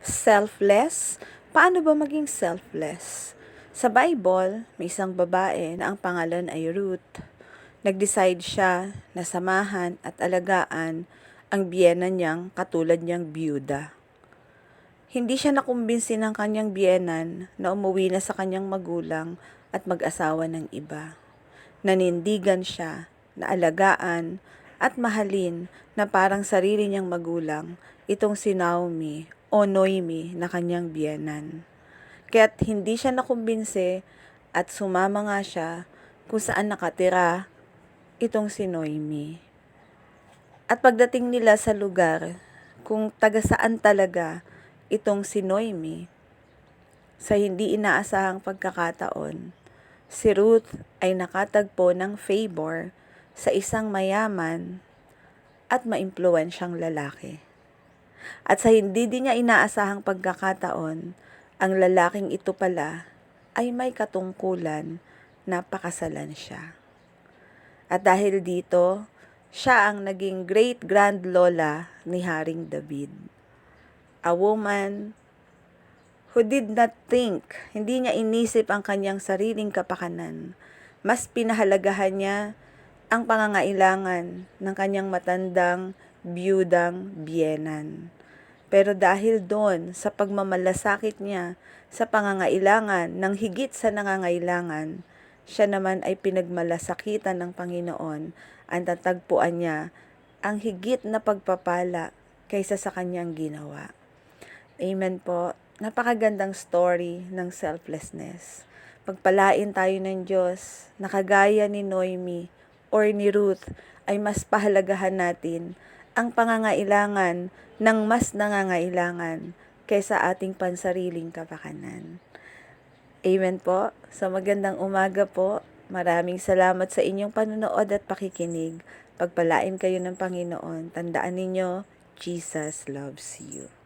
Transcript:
Selfless? Paano ba maging selfless? Sa Bible, may isang babae na ang pangalan ay Ruth. Nag-decide siya na samahan at alagaan ang biyena niyang katulad niyang biyuda. Hindi siya nakumbinsi ng kanyang biyenan na umuwi na sa kanyang magulang at mag-asawa ng iba. Nanindigan siya na alagaan at mahalin na parang sarili niyang magulang itong si Naomi o Noemi na kanyang biyenan. Kaya't hindi siya nakumbinsi at sumama nga siya kung saan nakatira itong si Noemi. At pagdating nila sa lugar, kung taga saan talaga itong si Noemi, sa hindi inaasahang pagkakataon, si Ruth ay nakatagpo ng favor sa isang mayaman at maimpluwensyang lalaki. At sa hindi din niya inaasahang pagkakataon, ang lalaking ito pala ay may katungkulan na pakasalan siya. At dahil dito, siya ang naging great-grand lola ni Haring David. A woman who did not think, hindi niya inisip ang kanyang sariling kapakanan. Mas pinahalagahan niya ang pangangailangan ng kanyang matandang biyudang biyenan. Pero dahil doon sa pagmamalasakit niya sa pangangailangan ng higit sa nangangailangan, siya naman ay pinagmalasakitan ng Panginoon at natagpuan niya ang higit na pagpapala kaysa sa kanyang ginawa. Amen po. Napakagandang story ng selflessness. Pagpalain tayo ng Diyos na kagaya ni Noemi or ni Ruth ay mas pahalagahan natin ang pangangailangan ng mas nangangailangan kaysa ating pansariling kapakanan. Amen po. Sa magandang umaga po. Maraming salamat sa inyong panonood at pakikinig. Pagpalain kayo ng Panginoon. Tandaan ninyo, Jesus loves you.